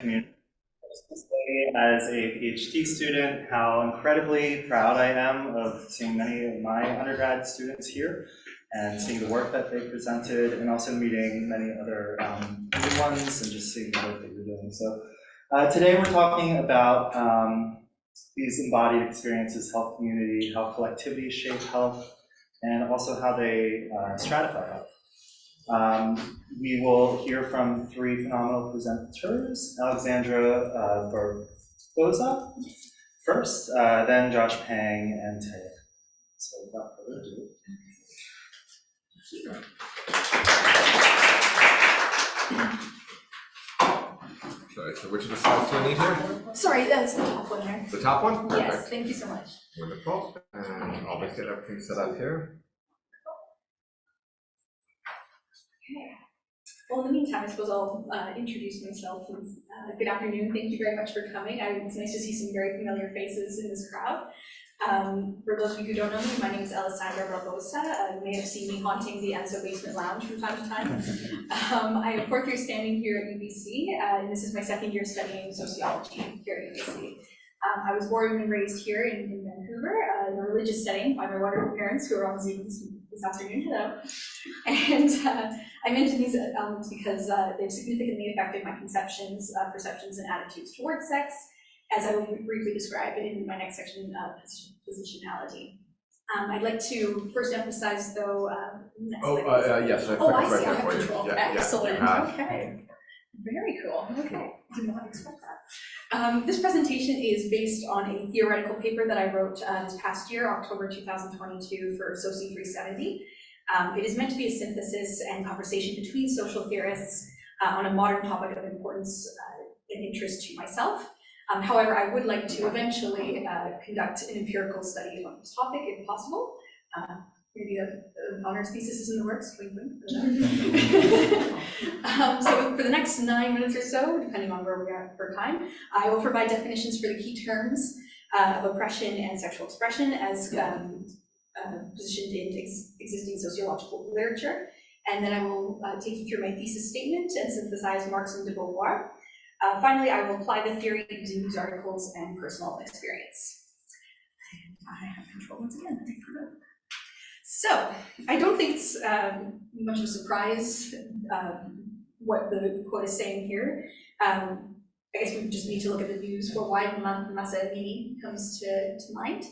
community. As a PhD student, how incredibly proud I am of seeing many of my undergrad students here and seeing the work that they presented, and also meeting many other new ones and just seeing the work that you're doing. So today we're talking about these embodied experiences, health community, how collectivities shape health, and also how they stratify health. We will hear from three phenomenal presenters: Alessandra Barbosa first, then Josh Peng, and Teodora. So without further ado. Sorry, so which of the slides do I need here? Sorry, that's the top one there. The top one? Perfect. Yes, thank you so much. Wonderful. And I'll just get everything set up here. Okay. Well, in the meantime, I suppose I'll introduce myself. Good afternoon. Thank you very much for coming. It's nice to see some very familiar faces in this crowd. For those of you who don't know me, my name is Alessandra Barbosa. You may have seen me haunting the Enso Basement Lounge from time to time. I am fourth year standing here at UBC, and this is my second year studying sociology here at UBC. I was born and raised here in Vancouver in a religious setting by my wonderful parents who are on Zoom this afternoon. Hello. And I mention these elements because they've significantly affected my conceptions, perceptions, and attitudes towards sex, as I will briefly describe it in my next section, positionality. I'd like to first emphasize, though. Yes, I see. right I have for you. control. Yeah, excellent. Yeah, okay. Very cool. Okay. Did not expect that. This presentation is based on a theoretical paper that I wrote this past year, October 2022, for Soci 370. It is meant to be a synthesis and conversation between social theorists on a modern topic of importance and interest to myself. However, I would like to eventually conduct an empirical study on this topic, if possible. Maybe an honors thesis is in the works. So for the next 9 minutes or so, depending on where we are for time, I will provide definitions for the key terms of oppression and sexual expression as positioned in existing sociological literature. And then I will take you through my thesis statement and synthesize Marx and de Beauvoir. Finally, I will apply the theory using news articles and personal experience. And I have control once again. So, I don't think it's much of a surprise what the quote is saying here. I guess we just need to look at the news for why massa vini comes to mind.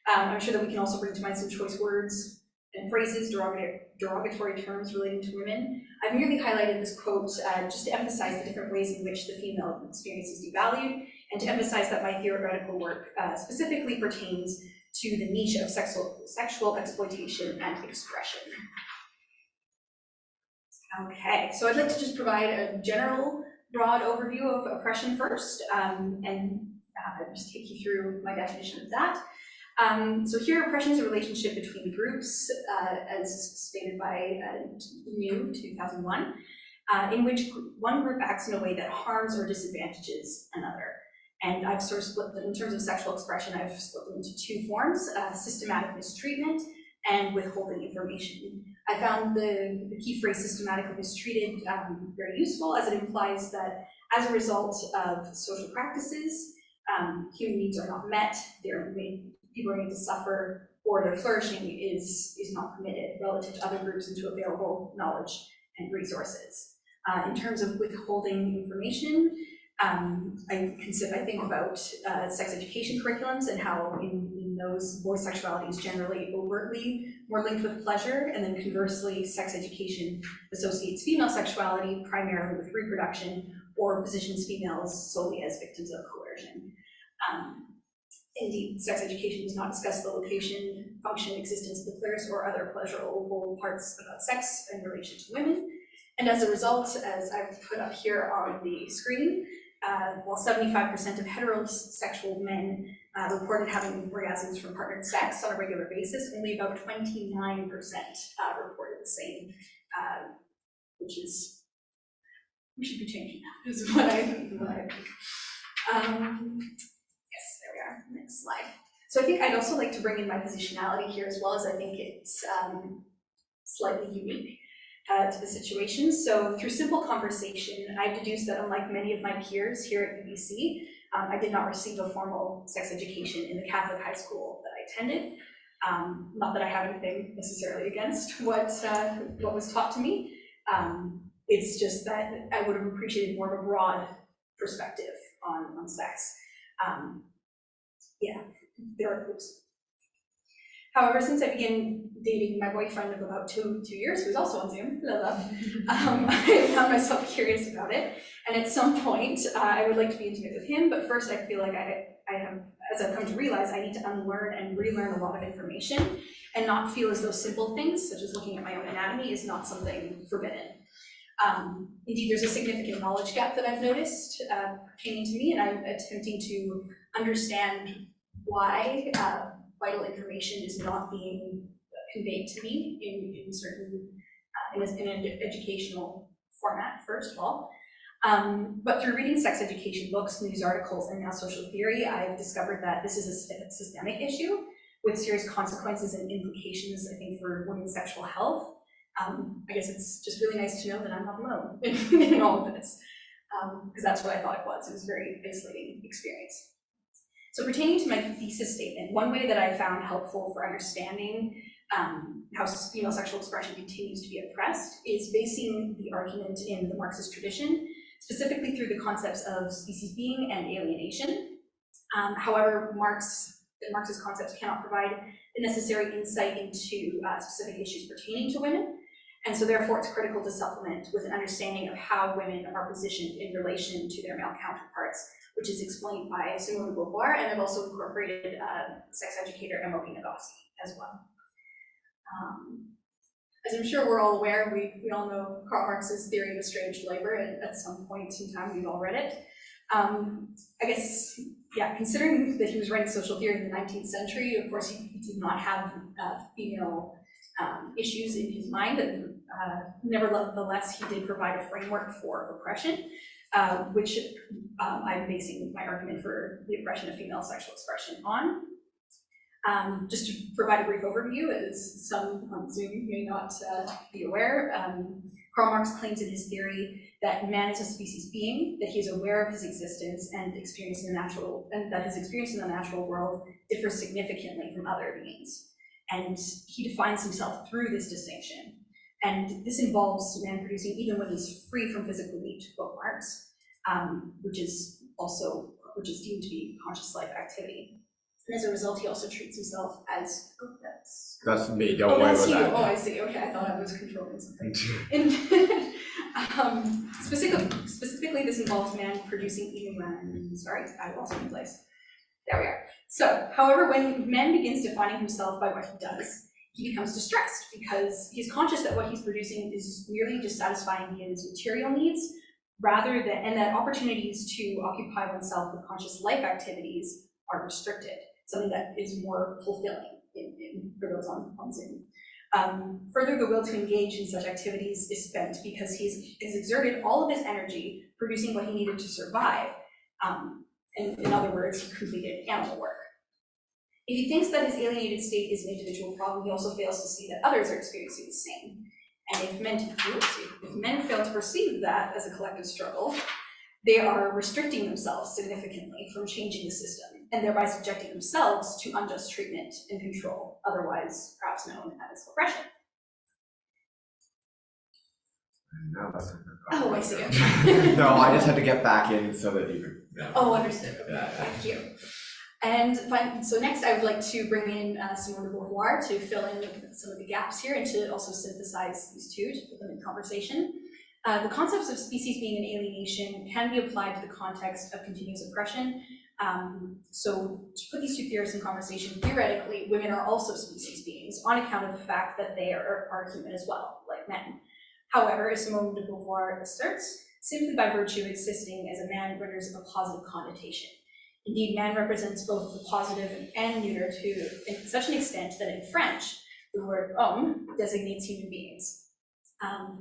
I'm sure that we can also bring to mind some choice words and phrases, derogatory terms relating to women. I've merely highlighted this quote just to emphasize the different ways in which the female experience is devalued, and to emphasize that my theoretical work specifically pertains to the niche of sexual exploitation and expression. Okay, so I'd like to just provide a general, broad overview of oppression first, and just take you through my definition of that. So here, oppression is a relationship between groups, as stated by New 2001, in which one group acts in a way that harms or disadvantages another. And I've sort of split them, in terms of sexual expression, I've split them into two forms: systematic mistreatment and withholding information. I found the key phrase systematically mistreated very useful, as it implies that as a result of social practices, human needs are not met, people are made to suffer, or their flourishing is not permitted relative to other groups and to available knowledge and resources. In terms of withholding information, I think about sex education curriculums and how in those boys' sexuality is generally overtly more linked with pleasure, and then conversely, sex education associates female sexuality primarily with reproduction or positions females solely as victims of coercion. Indeed, sex education does not discuss the location, function, existence of the clitoris or other pleasurable parts about sex in relation to women. And as a result, as I've put up here on the screen, while 75% of heterosexual men reported having orgasms from partnered sex on a regular basis, only about 29% reported the same, which is, we should be changing that, is what I think. Yes, there we are, next slide. So I think I'd also like to bring in my positionality here as well, as I think it's slightly unique. to the situation. So through simple conversation, I deduced that unlike many of my peers here at UBC, I did not receive a formal sex education in the Catholic high school that I attended. Not that I have anything necessarily against what was taught to me. It's just that I would have appreciated more of a broad perspective on sex. Yeah, there are groups. However, since I began dating my boyfriend of about two years, who's also on Zoom, I found myself curious about it. And at some point, I would like to be intimate with him, but first I feel like I have, as I've come to realize, I need to unlearn and relearn a lot of information and not feel as though simple things, such as looking at my own anatomy, is not something forbidden. Indeed, there's a significant knowledge gap that I've noticed pertaining to me, and I'm attempting to understand why vital information is not being conveyed to me in certain, in an educational format, first of all. But through reading sex education books, news articles, and now social theory, I've discovered that this is a systemic issue with serious consequences and implications, I think, for women's sexual health. I guess it's just really nice to know that I'm not alone in all of this, because that's what I thought it was. It was a very isolating experience. So pertaining to my thesis statement, one way that I found helpful for understanding how female sexual expression continues to be oppressed is basing the argument in the Marxist tradition, specifically through the concepts of species being and alienation. However, the Marxist concepts cannot provide the necessary insight into specific issues pertaining to women, and so therefore it's critical to supplement with an understanding of how women are positioned in relation to their male counterparts, which is explained by Simone de Beauvoir, and I've also incorporated sex educator Emily Nagoski as well. As I'm sure we're all aware, we all know Karl Marx's theory of estranged labor, and at some point in time we've all read it. I guess, yeah, considering that he was writing social theory in the 19th century, of course he did not have female issues in his mind, and nevertheless he did provide a framework for oppression, which I'm basing my argument for the oppression of female sexual expression on. Just to provide a brief overview, as some on Zoom may not be aware, Karl Marx claims in his theory that man is a species being, that he is aware of his existence and experience in the natural, and that his experience in the natural world differs significantly from other beings. And he defines himself through this distinction. And this involves man producing even when he's free from physical need, to quote Marx, which is deemed to be conscious life activity. And as a result, he also treats himself as, that's me, don't worry about that. Oh, I see, okay, I thought I was controlling something. Specifically, this involves man producing even when, sorry, I lost my place. There we are. So, however, when man begins defining himself by what he does, he becomes distressed because he's conscious that what he's producing is merely just satisfying his material needs, rather than, and that opportunities to occupy oneself with conscious life activities are restricted, something that is more fulfilling for those on Zoom. Further, the will to engage in such activities is spent because he's exerted all of his energy producing what he needed to survive. In other words, he completed animal work. If he thinks that his alienated state is an individual problem, he also fails to see that others are experiencing the same. And if men fail to perceive that as a collective struggle, they are restricting themselves significantly from changing the system, and thereby subjecting themselves to unjust treatment and control, otherwise perhaps known as oppression. Oh, I see. No, I just had to get back in so that you could. Yeah. Oh, understood. Thank you. And so next I would like to bring in Simone de Beauvoir to fill in some of the gaps here and to also synthesize these two to put them in conversation. The concepts of species being and alienation can be applied to the context of continuous oppression. So to put these two theories in conversation, theoretically, women are also species beings on account of the fact that they are human as well, like men. However, as Simone de Beauvoir asserts, simply by virtue of existing as a man renders a positive connotation. Indeed, man represents both the positive and neuter to such an extent that in French, the word homme designates human beings.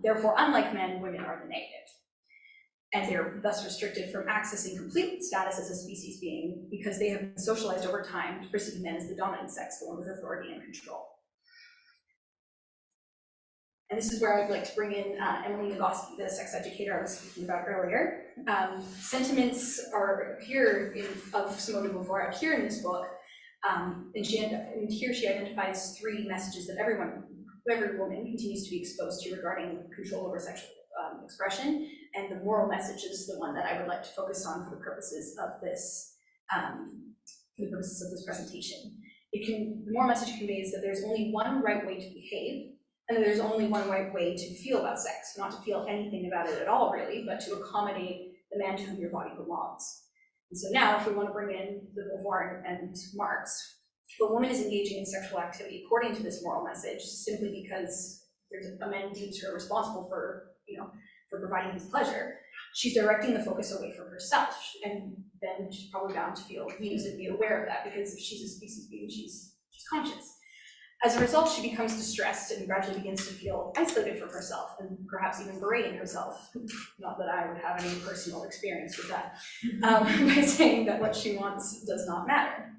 Therefore, unlike men, women are the negative. And they're thus restricted from accessing complete status as a species being because they have been socialized over time to perceive men as the dominant sex, the one with authority and control. And this is where I'd like to bring in Emily Nagoski, the sex educator I was speaking about earlier. Sentiments of Simone de Beauvoir appear in this book, and here she identifies 3 messages that every woman continues to be exposed to regarding control over sexual expression, and the moral message is the one that I would like to focus on for the purposes of this presentation. The moral message conveys that there's only one right way to behave, and that there's only one right way to feel about sex, not to feel anything about it at all, really, but to accommodate the man to whom your body belongs. And so now, if we want to bring in the Beauvoir and Marx, if a woman is engaging in sexual activity according to this moral message, simply because there's a man deems her responsible for providing his pleasure, she's directing the focus away from herself, and then she's probably bound to feel used and be aware of that, because if she's a species being, she's conscious. As a result, she becomes distressed and gradually begins to feel isolated from herself, and perhaps even berating herself. Not that I would have any personal experience with that, by saying that what she wants does not matter.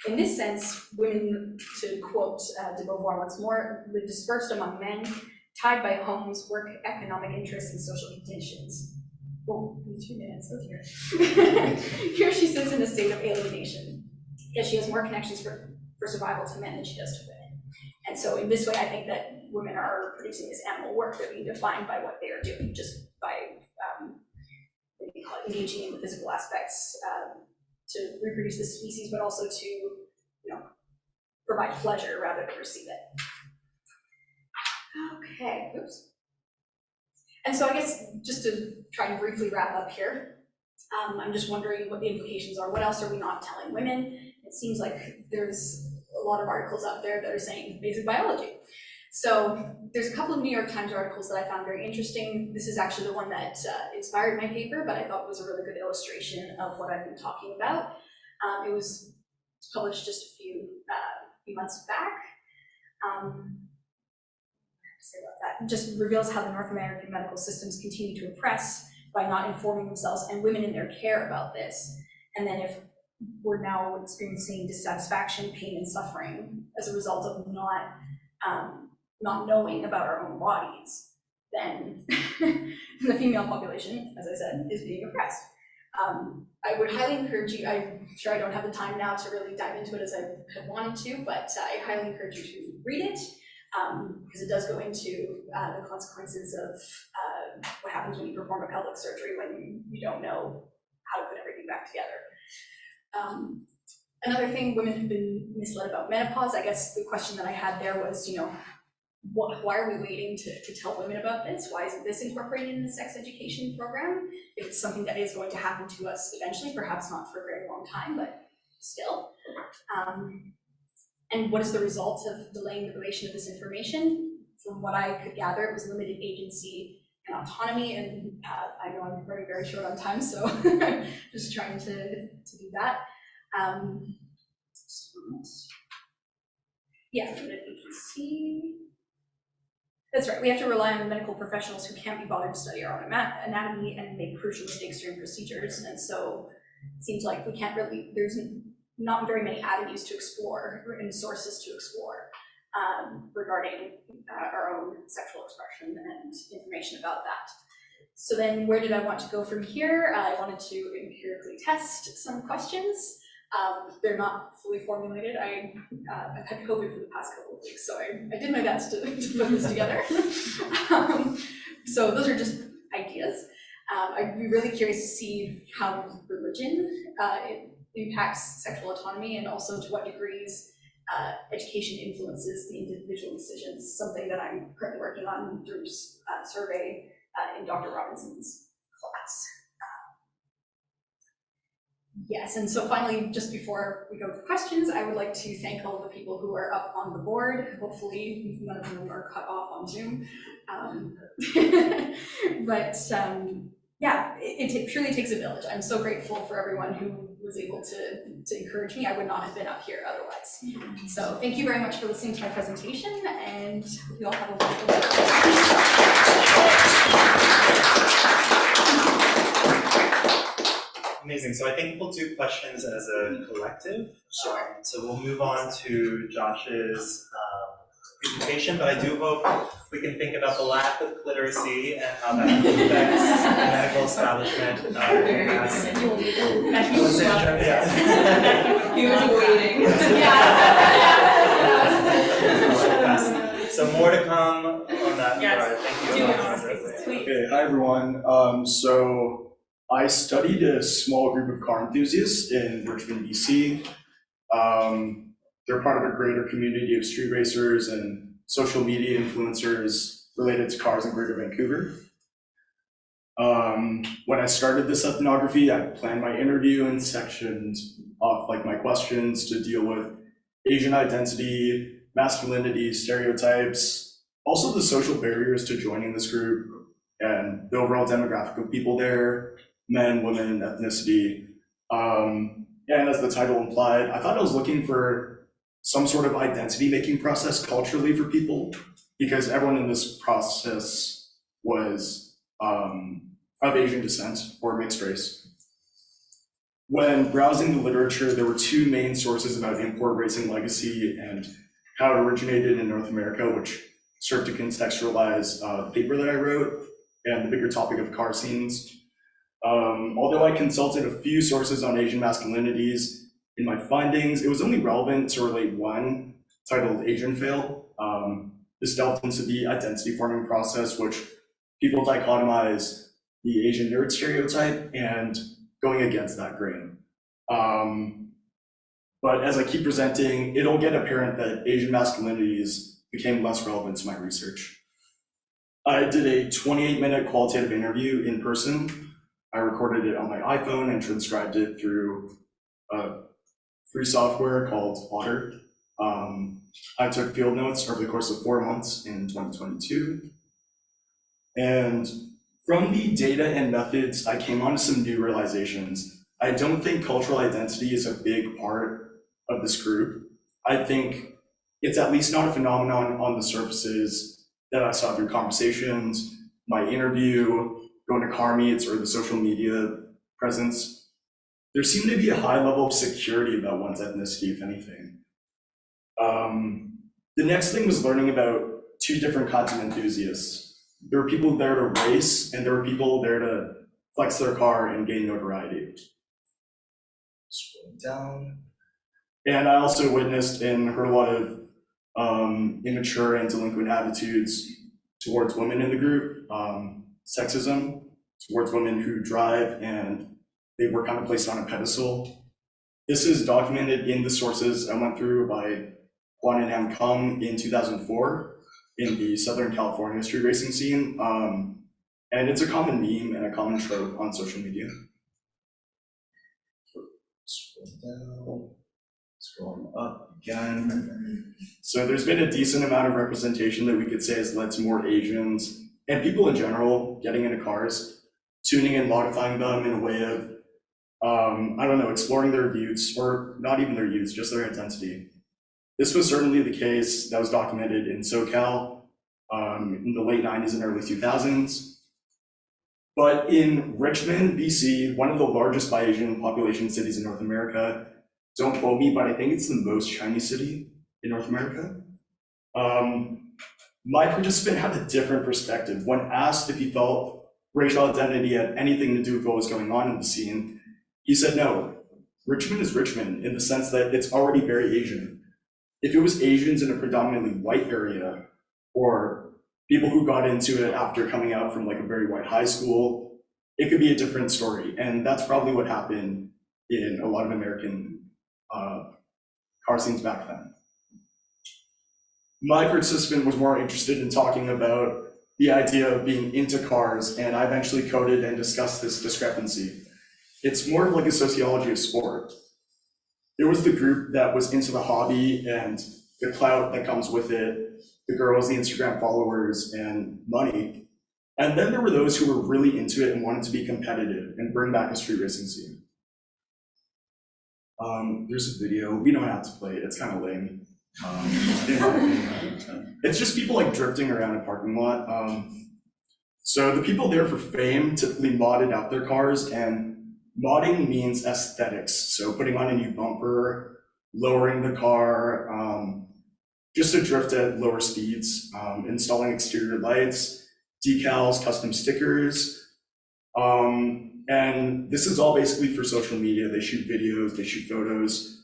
In this sense, women, to quote de Beauvoir once more, live dispersed among men, tied by homes, work, economic interests, and social conditions. Well, 2 minutes, oh dear. Here she sits in a state of alienation, because she has more connections for survival to men than she does to women. And so in this way, I think that women are producing this animal work. They're being defined by what they are doing, just by engaging in the physical aspects to reproduce the species, but also to provide pleasure rather than receive it. Okay, oops. And so I guess just to try and briefly wrap up here, I'm just wondering what the implications are. What else are we not telling women? It seems like there's a lot of articles out there that are saying basic biology. So there's a couple of New York Times articles that I found very interesting. This is actually the one that inspired my paper, but I thought was a really good illustration of what I've been talking about. It was published just a few months back. Say about that. It just reveals how the North American medical systems continue to oppress by not informing themselves and women in their care about this. And then if we're now experiencing dissatisfaction, pain, and suffering as a result of not knowing about our own bodies, then the female population, as I said, is being oppressed. I would highly encourage you, I'm sure I don't have the time now to really dive into it as I had wanted to, but I highly encourage you to read it, because it does go into the consequences of what happens when you perform a pelvic surgery when you don't know how to put everything back together. Another thing, women have been misled about menopause. I guess the question that I had there was, why are we waiting to tell women about this? Why isn't this incorporated in the sex education program? It's something that is going to happen to us eventually, perhaps not for a very long time, but still. And what is the result of delaying the relation of this information? From what I could gather, it was limited agency and autonomy, and I know I'm running very short on time, so just trying to do that. Just a moment. Yeah, if you can see. That's right, we have to rely on the medical professionals who can't be bothered to study our own anatomy and make crucial mistakes during procedures, and so it seems like we can't really, there's not very many avenues to explore and sources to explore regarding our own sexual expression and information about that. So then where did I want to go from here? I wanted to empirically test some questions. They're not fully formulated. I've had COVID for the past couple of weeks, so I did my best to put this together. So those are just ideas. I'd be really curious to see how religion impacts sexual autonomy, and also to what degrees education influences the individual decisions, something that I'm currently working on through survey in Dr. Robinson's class. Yes, and so finally, just before we go to questions, I would like to thank all of the people who are up on the board. Hopefully none of them are cut off on Zoom. Yeah, it purely takes a village. I'm so grateful for everyone who was able to encourage me. I would not have been up here otherwise. So thank you very much for listening to my presentation, and hope you all have a wonderful day. Amazing. So I think we'll do questions as a collective. Sure. So we'll move on to Josh's presentation, but I do hope we can think about the lack of literacy and how that affects the medical establishment. Alessandra, yeah. He was waiting. So more to come on that. Yes. Thank you. Okay, hi everyone. So I studied a small group of car enthusiasts in Richmond, BC. They're part of a greater community of street racers and social media influencers related to cars in Greater Vancouver. When I started this ethnography, I planned my interview and sectioned off like my questions to deal with Asian identity, masculinity, stereotypes, also the social barriers to joining this group and the overall demographic of people there, men, women, ethnicity. And as the title implied, I thought I was looking for some sort of identity-making process culturally for people, because everyone in this process was of Asian descent or mixed race. When browsing the literature, there were two main sources about import racing legacy and how it originated in North America, which served to contextualize the paper that I wrote and the bigger topic of car scenes. Although I consulted a few sources on Asian masculinities, in my findings, it was only relevant to relate one titled Asian Fail. This delved into the identity forming process, which people dichotomize the Asian nerd stereotype and going against that grain. But as I keep presenting, it'll get apparent that Asian masculinities became less relevant to my research. I did a 28-minute qualitative interview in person. I recorded it on my iPhone and transcribed it through free software called Otter. I took field notes over the course of 4 months in 2022. And from the data and methods, I came on to some new realizations. I don't think cultural identity is a big part of this group. I think it's at least not a phenomenon on the surfaces that I saw through conversations, my interview, going to car meets, or the social media presence. There seemed to be a high level of security about one's ethnicity, if anything. The next thing was learning about two different kinds of enthusiasts. There were people there to race, and there were people there to flex their car and gain notoriety. Scroll down. And I also witnessed and heard a lot of immature and delinquent attitudes towards women in the group, sexism towards women who drive, and they were kind of placed on a pedestal. This is documented in the sources I went through by Juan and Peng in 2004 in the Southern California street racing scene. And it's a common meme and a common trope on social media. Scroll down, scrolling up again. So there's been a decent amount of representation that we could say has led to more Asians and people in general getting into cars, tuning and modifying them in a way of, I don't know, exploring their roots, or not even their roots, just their identity. This was certainly the case that was documented in SoCal in the late 90s and early 2000s. But in Richmond, BC, one of the largest by Asian population cities in North America, don't quote me, but I think it's the most Chinese city in North America. My participant had a different perspective. When asked if he felt racial identity had anything to do with what was going on in the scene, he said no. Richmond is Richmond in the sense that it's already very Asian. If it was Asians in a predominantly white area, or people who got into it after coming out from like a very white high school, it could be a different story. And that's probably what happened in a lot of American car scenes back then. My participant was more interested in talking about the idea of being into cars, and I eventually coded and discussed this discrepancy. It's more of like a sociology of sport. There was the group that was into the hobby and the clout that comes with it, the girls, the Instagram followers, and money. And then there were those who were really into it and wanted to be competitive and bring back a street racing scene. There's a video. We don't have to play it. It's kind of lame. It's just people like drifting around a parking lot. So the people there for fame typically modded out their cars, and modding means aesthetics. So putting on a new bumper, lowering the car, just to drift at lower speeds, installing exterior lights, decals, custom stickers. And this is all basically for social media. They shoot videos, they shoot photos.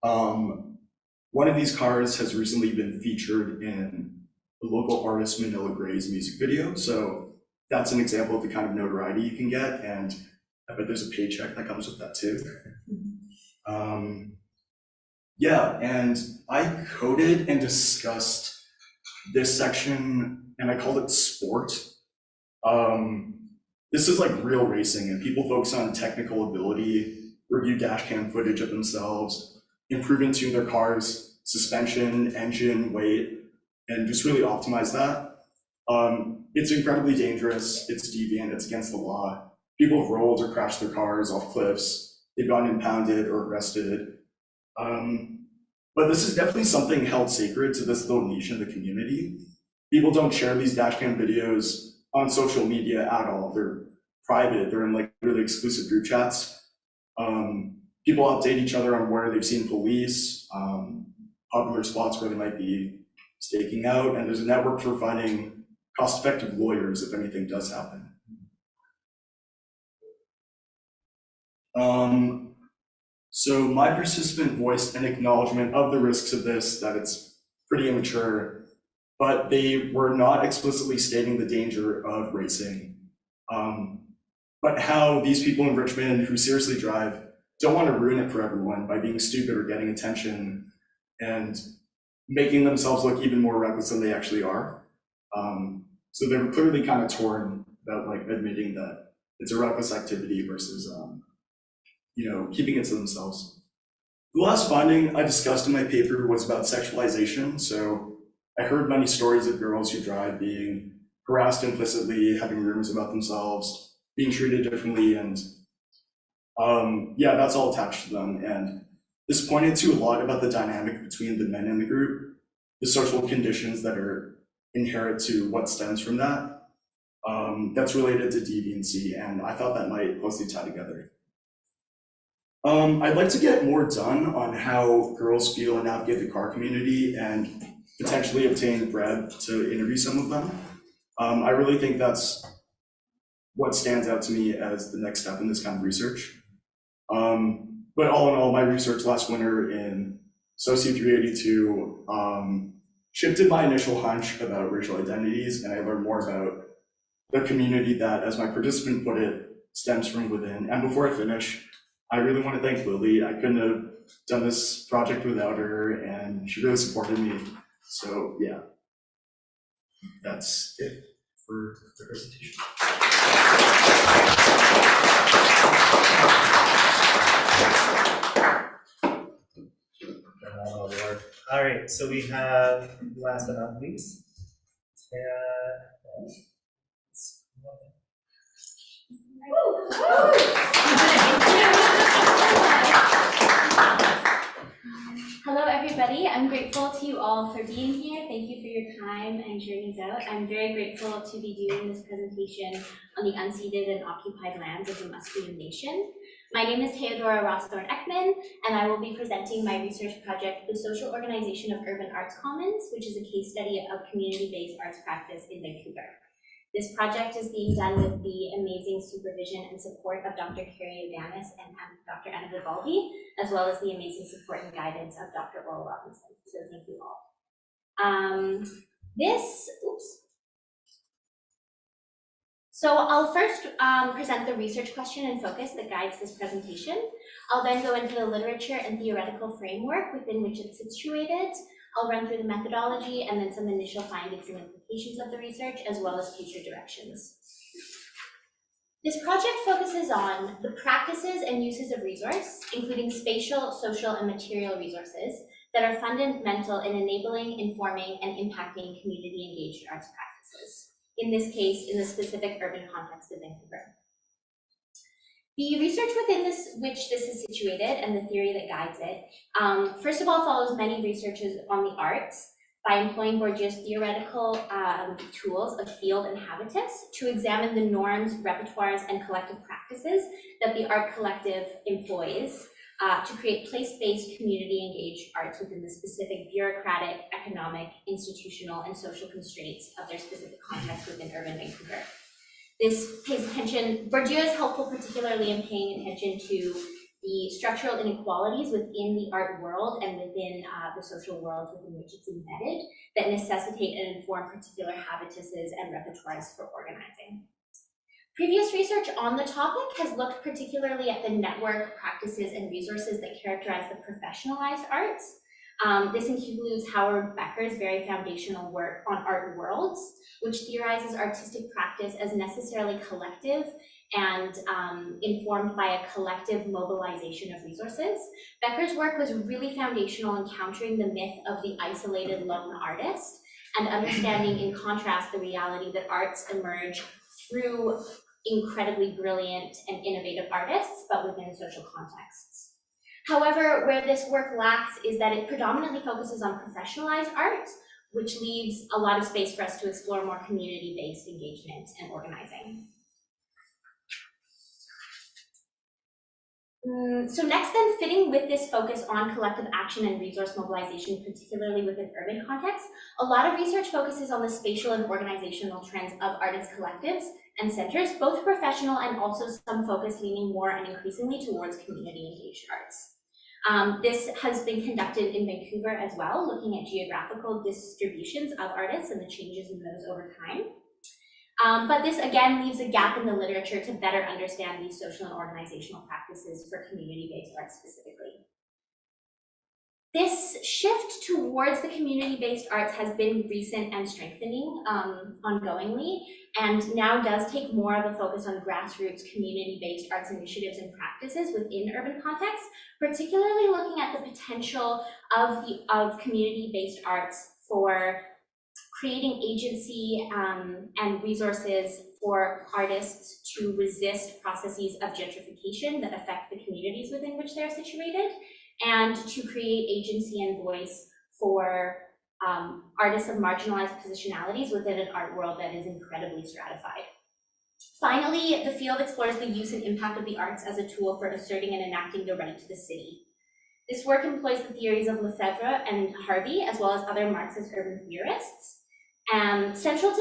One of these cars has recently been featured in the local artist Manila Gray's music video. So that's an example of the kind of notoriety you can get. And I bet there's a paycheck that comes with that too. Yeah, and I coded and discussed this section and I called it sport. This is like real racing and people focus on technical ability, review dash cam footage of themselves, improve and tune their cars, suspension, engine, weight, and just really optimize that. It's incredibly dangerous, it's deviant, it's against the law. People have rolled or crashed their cars off cliffs, they've gotten impounded or arrested. But this is definitely something held sacred to this little niche in the community. People don't share these dashcam videos on social media at all. They're private, they're in like really exclusive group chats. People update each other on where they've seen police, popular spots where they might be staking out, and there's a network for finding cost-effective lawyers if anything does happen. So my participant voiced an acknowledgement of the risks of this, that it's pretty immature, but they were not explicitly stating the danger of racing. But how these people in Richmond who seriously drive don't want to ruin it for everyone by being stupid or getting attention and making themselves look even more reckless than they actually are. So they were clearly kind of torn about like admitting that it's a reckless activity versus keeping it to themselves. The last finding I discussed in my paper was about sexualization. So I heard many stories of girls who drive being harassed implicitly, having rumors about themselves, being treated differently, and that's all attached to them. And this pointed to a lot about the dynamic between the men in the group, the social conditions that are inherent to what stems from that, that's related to deviancy, and I thought that might closely tie together. I'd like to get more done on how girls feel and navigate the car community and potentially obtain bread to interview some of them. I really think that's what stands out to me as the next step in this kind of research. But all in all, my research last winter in Soci 382 shifted my initial hunch about racial identities, and I learned more about the community that, as my participant put it, stems from within. And before I finish, I really want to thank Lily. I couldn't have done this project without her, and she really supported me. So yeah, that's it for the presentation. Oh, Lord. All right, so we have, last but not least, Hello, everybody. I'm grateful to you all for being here. Thank you for your time and journeying out. I'm very grateful to be doing this presentation on the unceded and occupied lands of the Musqueam Nation. My name is Teodora Eckmyn, and I will be presenting my research project, The Social Organization of Urban Arts Commons, which is a case study of community-based arts practice in Vancouver. This project is being done with the amazing supervision and support of Dr. Carrie Adanis and Dr. Anna Vivaldi, as well as the amazing support and guidance of Dr. Oral Robinson. So thank you all. So I'll first present the research question and focus that guides this presentation. I'll then go into the literature and theoretical framework within which it's situated. I'll run through the methodology and then some initial findings and implications of the research, as well as future directions. This project focuses on the practices and uses of resource, including spatial, social, and material resources that are fundamental in enabling, informing, and impacting community-engaged arts practices. In this case, in the specific urban context of Vancouver. The research within which this is situated and the theory that guides it, first of all, follows many researches on the arts by employing Bourdieu's theoretical tools of field and habitus to examine the norms, repertoires, and collective practices that the art collective employs to create place-based, community-engaged arts within the specific bureaucratic, economic, institutional, and social constraints of their specific context within urban Vancouver. This pays attention, Bourdieu is helpful particularly in paying attention to the structural inequalities within the art world and within the social world within which it's embedded that necessitate and inform particular habituses and repertoires for organizing. Previous research on the topic has looked particularly at the network, practices, and resources that characterize the professionalized arts. This includes Howard Becker's very foundational work on art worlds, which theorizes artistic practice as necessarily collective and informed by a collective mobilization of resources. Becker's work was really foundational in countering the myth of the isolated lone artist and understanding in contrast the reality that arts emerge through incredibly brilliant and innovative artists, but within social contexts. However, where this work lacks is that it predominantly focuses on professionalized art, which leaves a lot of space for us to explore more community-based engagement and organizing. So next then, fitting with this focus on collective action and resource mobilization, particularly within urban contexts, a lot of research focuses on the spatial and organizational trends of artist collectives and centers, both professional and also some focus leaning more and increasingly towards community-engaged arts. This has been conducted in Vancouver as well, looking at geographical distributions of artists and the changes in those over time. But this again leaves a gap in the literature to better understand these social and organizational practices for community-based arts specifically. This shift towards the community-based arts has been recent and strengthening ongoingly, and now does take more of a focus on grassroots community-based arts initiatives and practices within urban contexts, particularly looking at the potential of community-based arts for creating agency and resources for artists to resist processes of gentrification that affect the communities within which they're situated, and to create agency and voice for artists of marginalized positionalities within an art world that is incredibly stratified. Finally, the field explores the use and impact of the arts as a tool for asserting and enacting the right to the city. This work employs the theories of Lefebvre and Harvey, as well as other Marxist urban theorists. Central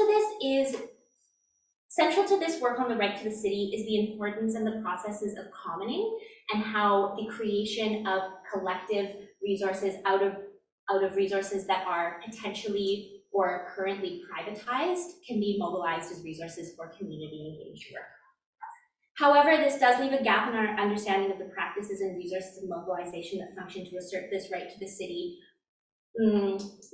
to this work on the right to the city is the importance and the processes of commoning, and how the creation of collective resources out of resources that are potentially or currently privatized can be mobilized as resources for community engaged work. However, this does leave a gap in our understanding of the practices and resources of mobilization that function to assert this right to the city.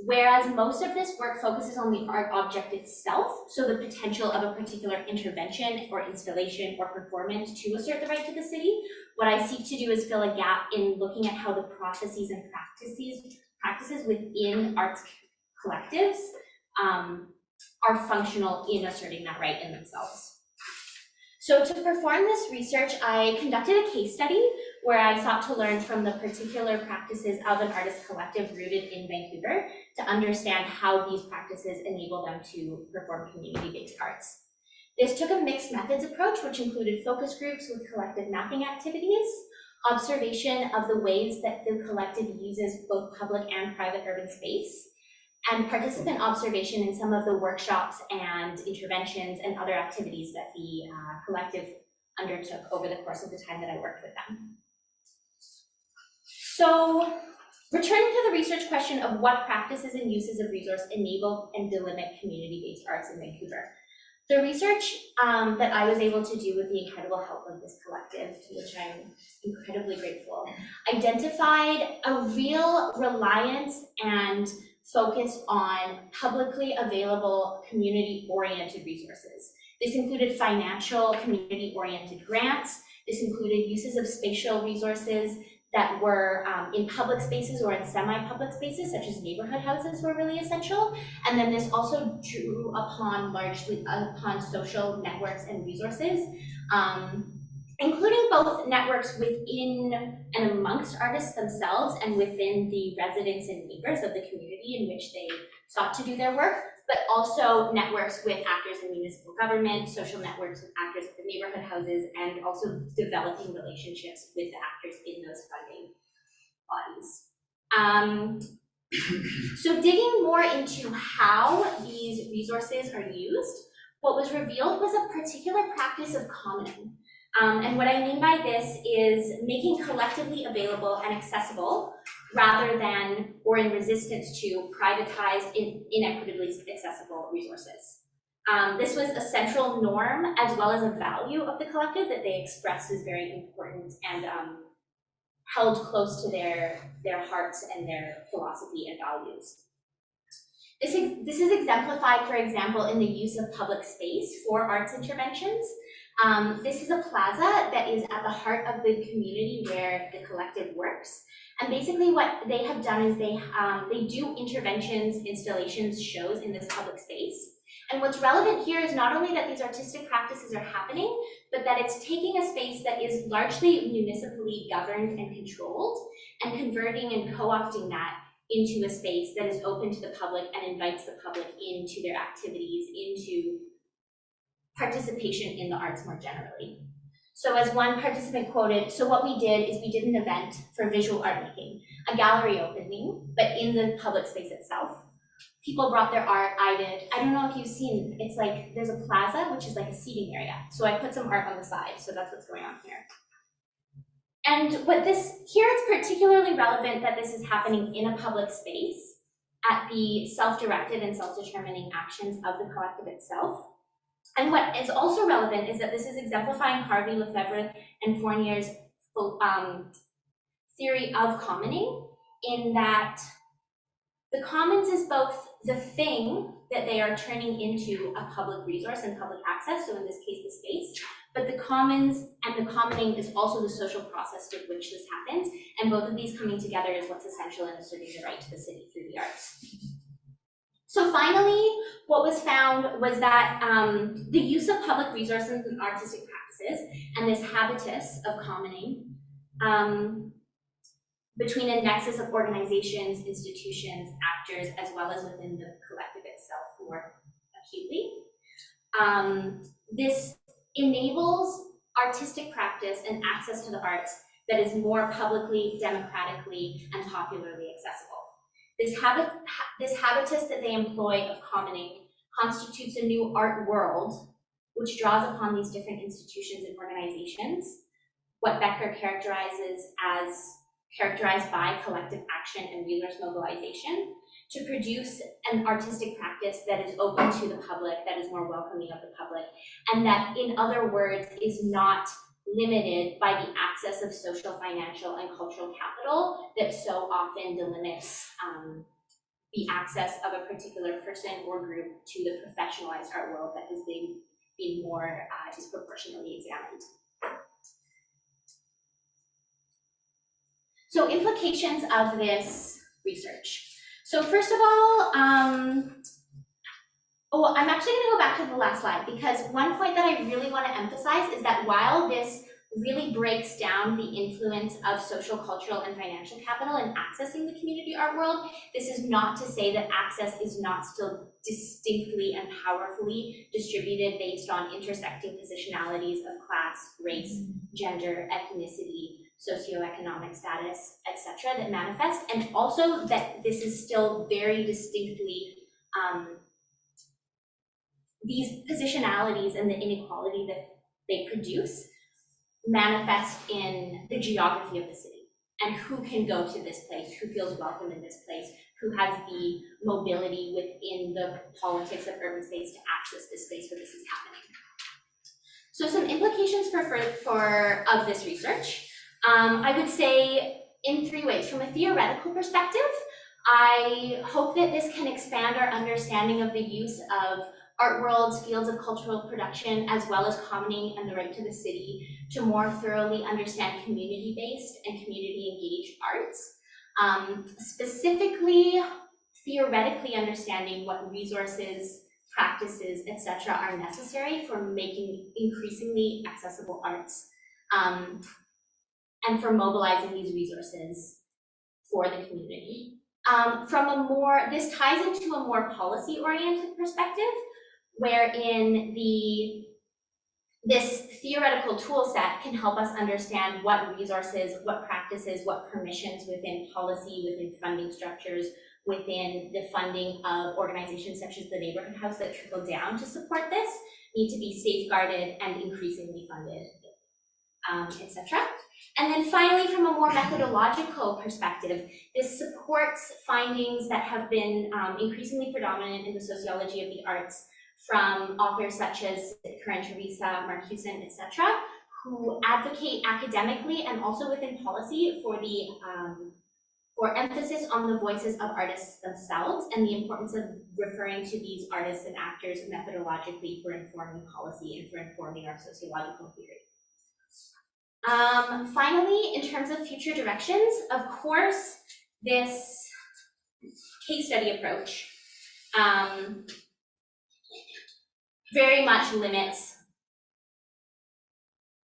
Whereas most of this work focuses on the art object itself, so the potential of a particular intervention or installation or performance to assert the right to the city, what I seek to do is fill a gap in looking at how the processes and practices within arts collectives are functional in asserting that right in themselves. So to perform this research, I conducted a case study where I sought to learn from the particular practices of an artist collective rooted in Vancouver to understand how these practices enable them to perform community-based arts. This took a mixed methods approach, which included focus groups with collective mapping activities, observation of the ways that the collective uses both public and private urban space, and participant observation in some of the workshops and interventions and other activities that the collective undertook over the course of the time that I worked with them. So, returning to the research question of what practices and uses of resource enable and delimit community-based arts in Vancouver. The research that I was able to do with the incredible help of this collective, to which I'm incredibly grateful, identified a real reliance and focus on publicly available community-oriented resources. This included financial community-oriented grants. This included uses of spatial resources that were in public spaces or in semi-public spaces, such as neighborhood houses were really essential. And then this also drew upon largely upon social networks and resources, including both networks within and amongst artists themselves and within the residents and neighbors of the community in which they sought to do their work, but also networks with actors in municipal government, social networks with actors at the neighborhood houses, and also developing relationships with the actors in those funding bodies. So digging more into how these resources are used, what was revealed was a particular practice of commoning. And what I mean by this is making collectively available and accessible rather than, or in resistance to, privatized, inequitably accessible resources. This was a central norm as well as a value of the collective that they expressed as very important and held close to their hearts and their philosophy and values. This is exemplified, for example, in the use of public space for arts interventions. This is a plaza that is at the heart of the community where the collective works. And basically what they have done is they do interventions, installations, shows in this public space. And what's relevant here is not only that these artistic practices are happening, but that it's taking a space that is largely municipally governed and controlled and converting and co-opting that into a space that is open to the public and invites the public into their activities, into participation in the arts more generally. So as one participant quoted, so what we did is we did an event for visual art making, a gallery opening, but in the public space itself. People brought their art, I did. I don't know if you've seen, it's like, there's a plaza, which is like a seating area. So I put some art on the side, so that's what's going on here. And here it's particularly relevant that this is happening in a public space at the self-directed and self-determining actions of the collective itself. And what is also relevant is that this is exemplifying Harvey Lefebvre and Fournier's theory of commoning, in that the commons is both the thing that they are turning into a public resource and public access, so in this case, the space, but the commons and the commoning is also the social process with which this happens, and both of these coming together is what's essential in asserting the right to the city through the arts. So finally, what was found was that the use of public resources and artistic practices, and this habitus of commoning, between a nexus of organizations, institutions, actors, as well as within the collective itself more acutely. This enables artistic practice and access to the arts that is more publicly, democratically, and popularly accessible. This habitus that they employ of commoning constitutes a new art world, which draws upon these different institutions and organizations, what Becker characterized by collective action and resource mobilization, to produce an artistic practice that is open to the public, that is more welcoming of the public, and that, in other words, is not limited by the access of social, financial, and cultural capital that so often delimits the access of a particular person or group to the professionalized art world that has been more disproportionately examined. So implications of this research. So first of all, I'm actually going to go back to the last slide, because one point that I really want to emphasize is that while this really breaks down the influence of social, cultural, and financial capital in accessing the community art world, this is not to say that access is not still distinctly and powerfully distributed based on intersecting positionalities of class, race, gender, ethnicity, socioeconomic status, etc., that manifest, and also that this is still very distinctly these positionalities and the inequality that they produce manifest in the geography of the city and who can go to this place, who feels welcome in this place, who has the mobility within the politics of urban space to access this space where this is happening. So some implications of this research. I would say in 3 ways. From a theoretical perspective, I hope that this can expand our understanding of the use of art worlds, fields of cultural production, as well as commoning and the right to the city to more thoroughly understand community-based and community-engaged arts. Specifically, theoretically understanding what resources, practices, etc. are necessary for making increasingly accessible arts, and for mobilizing these resources for the community. This ties into a more policy-oriented perspective, wherein this theoretical tool set can help us understand what resources, what practices, what permissions within policy, within funding structures, within the funding of organizations such as the Neighborhood House that trickle down to support this, need to be safeguarded and increasingly funded, etc. And then finally, from a more methodological perspective, this supports findings that have been increasingly predominant in the sociology of the arts from authors such as Karen Teresa, Mark Hewson, etc., who advocate academically and also within policy for emphasis on the voices of artists themselves and the importance of referring to these artists and actors methodologically for informing policy and for informing our sociological theory. Finally, in terms of future directions, of course, this case study approach very much limits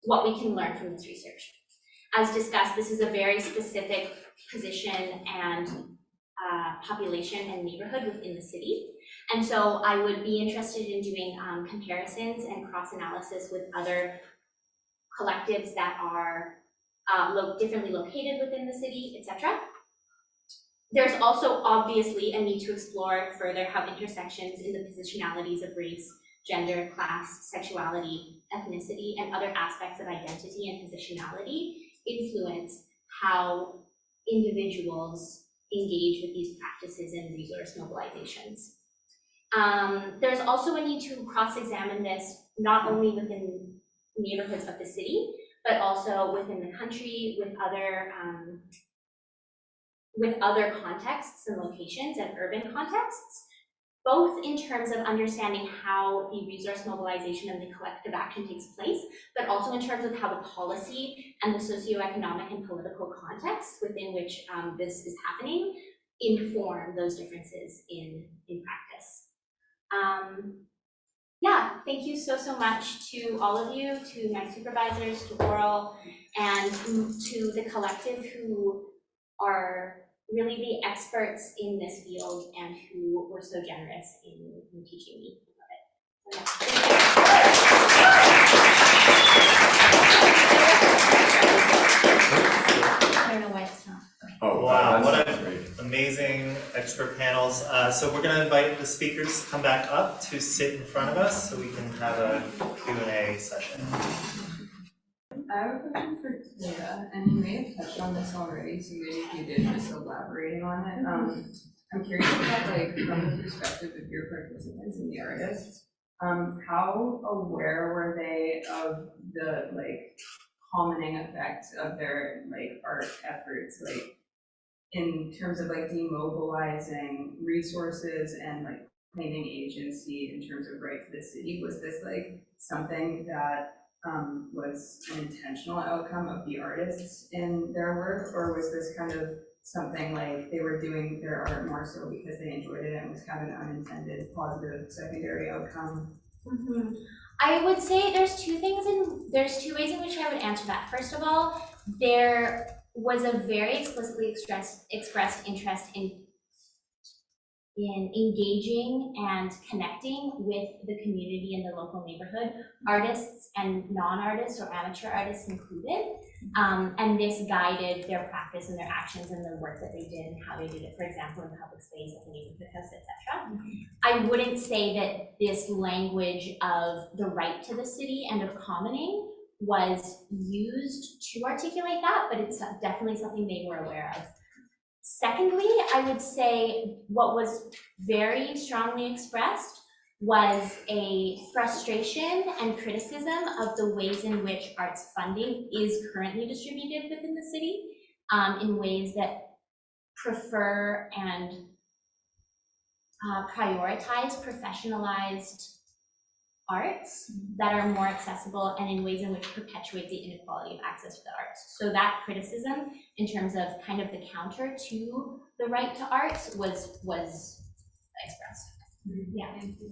what we can learn from this research. As discussed, this is a very specific position and population and neighborhood within the city. And so I would be interested in doing comparisons and cross-analysis with other collectives that are differently located within the city, etc. There's also obviously a need to explore further how intersections in the positionalities of race, gender, class, sexuality, ethnicity, and other aspects of identity and positionality influence how individuals engage with these practices and resource mobilizations. There's also a need to cross-examine this not only within neighborhoods of the city, but also within the country with other contexts and locations and urban contexts, both in terms of understanding how the resource mobilization and the collective action takes place, but also in terms of how the policy and the socioeconomic and political contexts within which this is happening inform those differences in practice. Yeah, thank you so much to all of you, to my supervisors, to Oral, and to the collective who are really the experts in this field and who were so generous in teaching me about it. I don't know why it's not. Oh, Wow, what that's great. amazing expert panels. So we're going to invite the speakers to come back up to sit in front of us so we can have a Q&A session. I have a question for Teodora, and you may have touched on this already, so maybe if you did, just elaborating on it. I'm curious about, like, from the perspective of your participants and the artists, how aware were they of the, like, calming effects of their, like, art efforts, like, in terms of, like, demobilizing resources and, like, claiming agency in terms of right to the city? Was this, like, something that was an intentional outcome of the artists in their work, or was this kind of something like they were doing their art more so because they enjoyed it and was kind of an unintended positive secondary outcome? Mm-hmm. I would say there's two ways in which I would answer that. First of all, there was a very explicitly expressed interest in engaging and connecting with the community in the local neighborhood, artists and non-artists or amateur artists included, and this guided their practice and their actions and the work that they did and how they did it, for example, in public space at the neighborhood house, etc. I wouldn't say that this language of the right to the city and of commoning was used to articulate that, but it's definitely something they were aware of. Secondly, I would say what was very strongly expressed was a frustration and criticism of the ways in which arts funding is currently distributed within the city, in ways that prefer and prioritize professionalized arts that are more accessible and in ways in which perpetuate the inequality of access to the arts. So that criticism in terms of kind of the counter to the right to arts was expressed. Yeah, thank you.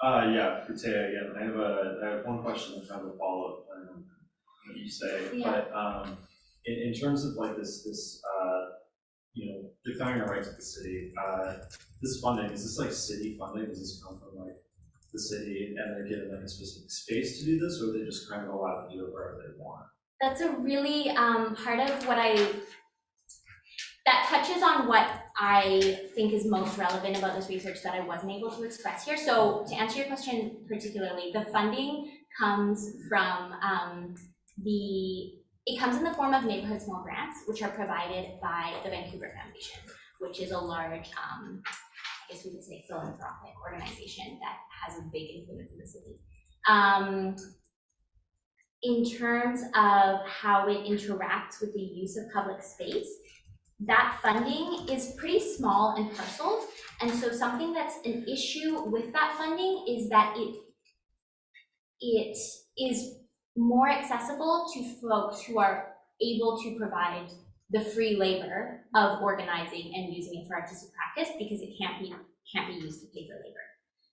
Yeah, for Taya again, I have a I have one question and kind of a follow-up on what you say. Yeah. But in terms of like this you know, defining our rights with the city, this funding, is this like city funding? Does this come from like the city and they're given like a specific space to do this, or are they just kind of allowed to do it wherever they want? That's a really part of what that touches on what I think is most relevant about this research that I wasn't able to express here. So to answer your question particularly, the funding comes from it comes in the form of neighborhood small grants, which are provided by the Vancouver Foundation, which is a large, I guess we could say philanthropic organization that has a big influence in the city. In terms of how it interacts with the use of public space, that funding is pretty small and parceled. And so something that's an issue with that funding is that it is more accessible to folks who are able to provide the free labor of organizing and using it for artistic practice, because it can't be used to pay for labor.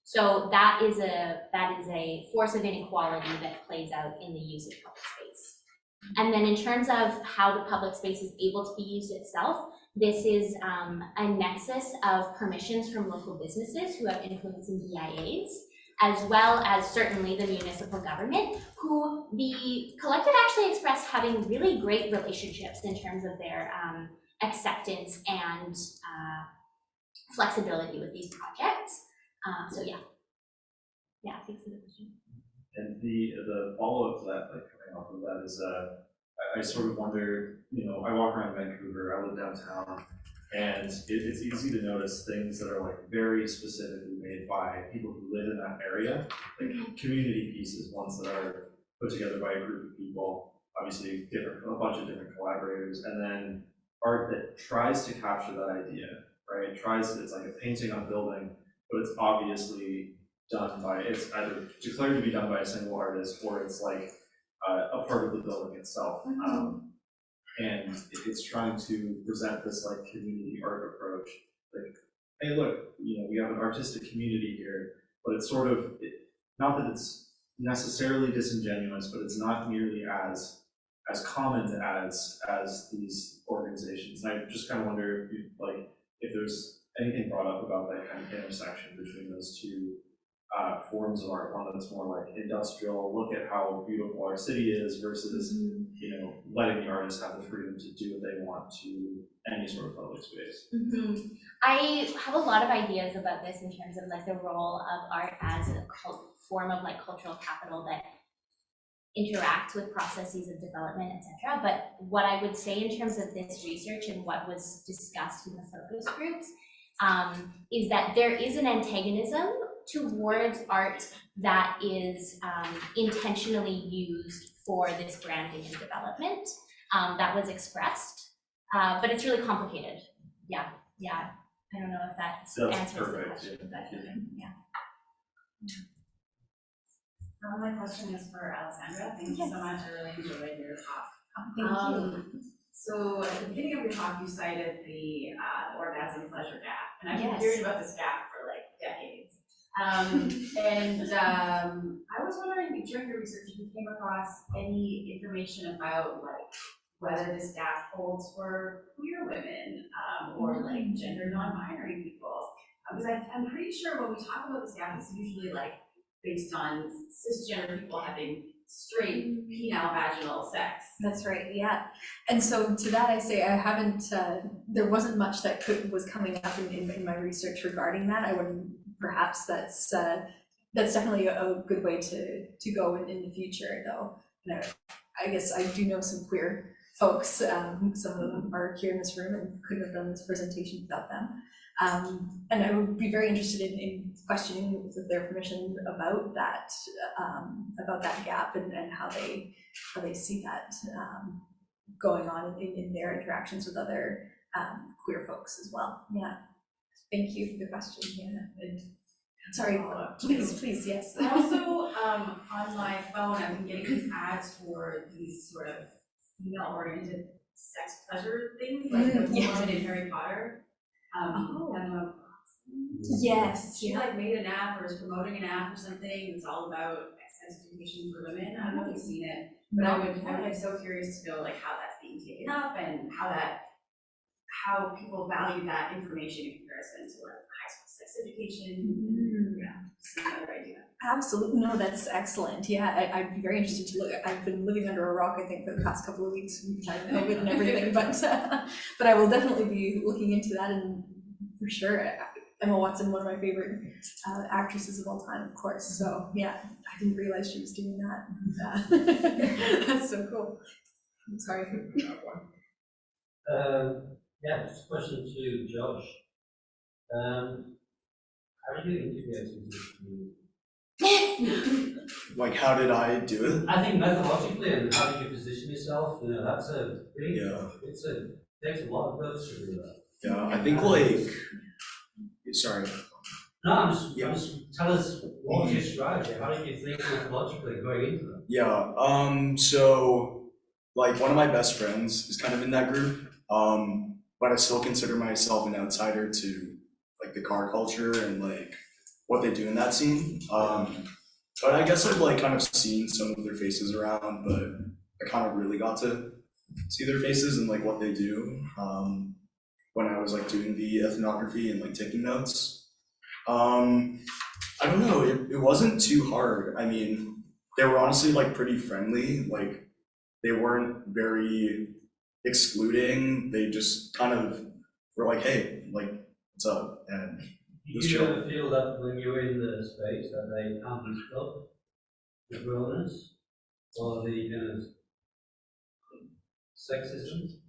So that is a force of inequality that plays out in the use of public space. And then in terms of how the public space is able to be used itself, this is a nexus of permissions from local businesses who have influence in BIAs, as well as certainly the municipal government, who the collective actually expressed having really great relationships in terms of their acceptance and flexibility with these projects. So yeah, thanks for the question. And the follow-up to that, like coming off of that, is I sort of wonder, you know, I walk around Vancouver, I live downtown, and it's easy to notice things that are like very specifically made by people who live in that area, like community pieces, ones that are put together by a group of people, obviously a bunch of different collaborators, and then art that tries to capture that idea, right? It's like a painting on a building, but it's obviously done by, it's either declared to be done by a single artist, or it's like a part of the building itself. And it's trying to present this like community art approach. Like, hey, look, you know, we have an artistic community here, but it's sort of, not that it's necessarily disingenuous, but it's not nearly as common as these organizations. And I just kind of wonder if there's anything brought up about that kind of intersection between those two forms of art, one that's more like industrial, look at how beautiful our city is, versus you know, letting the artists have the freedom to do what they want to any sort of public space. I have a lot of ideas about this in terms of like the role of art as a form of like cultural capital that interacts with processes of development, etc. But what I would say in terms of this research and what was discussed in the focus groups is that there is an antagonism towards art that is intentionally used for this branding and development that was expressed, but it's really complicated. Yeah. I don't know if that answers the question. Yeah. My question is for Alessandra. Thank you so much. I really enjoyed your talk. Thank you. So at the beginning of your talk, you cited the orgasm pleasure gap, and I've been Yes. hearing about this gap for like decades. I was wondering, during your research, if you came across any information about like whether this gap holds for queer women or like gender non-binary people, because I'm pretty sure when we talk about this gap, it's usually like based on cisgender people having straight penile vaginal sex. That's right, yeah. And so to that I say I haven't, there wasn't much that was coming up in my research regarding that. I wouldn't, perhaps that's definitely a good way to go in the future though. And I guess I do know some queer folks, some of them are here in this room and couldn't have done this presentation without them. And I would be very interested in questioning with their permission about that gap and how they see that going on in their interactions with other queer folks as well. Yeah, thank you for the question. Yeah, and sorry, please, yes. Also, on my phone, I've been getting these ads for these sort of female-oriented sex pleasure things, like the woman in Harry Potter. Yes. She like made an app or is promoting an app or something. It's all about sex education for women. I don't know if you've seen it, but I would be so curious to know like how that's being taken up and how people value that information in comparison to like high school sex education. Yeah, just another idea. Absolutely, no, that's excellent. Yeah, I'd be very interested to look. I've been living under a rock, I think, for the past couple of weeks with COVID and everything, but I will definitely be looking into that, and for sure, Emma Watson, one of my favorite actresses of all time, of course. So yeah, I didn't realize she was doing that. That's so cool. I'm sorry. Yeah, just a question to Josh. How do you integrate into the community? Like, how did I do it? I think methodologically, and how did you position yourself? You know, that's a big, takes a lot of guts to do that. Yeah, I think like, sorry. No, I'm just tell us what was your strategy? How did you think methodologically going into that? Yeah, so like one of my best friends is kind of in that group, but I still consider myself an outsider to like the car culture and like what they do in that scene. But I guess I've like kind of seen some of their faces around, but I kind of really got to see their faces and like what they do when I was like doing the ethnography and like taking notes. I don't know, it wasn't too hard. I mean, they were honestly like pretty friendly, like they weren't very excluding, they just kind of were like, hey, like, what's up? And Did you ever feel that when you were in the space that they understood the grown-ups or the kind of sexism?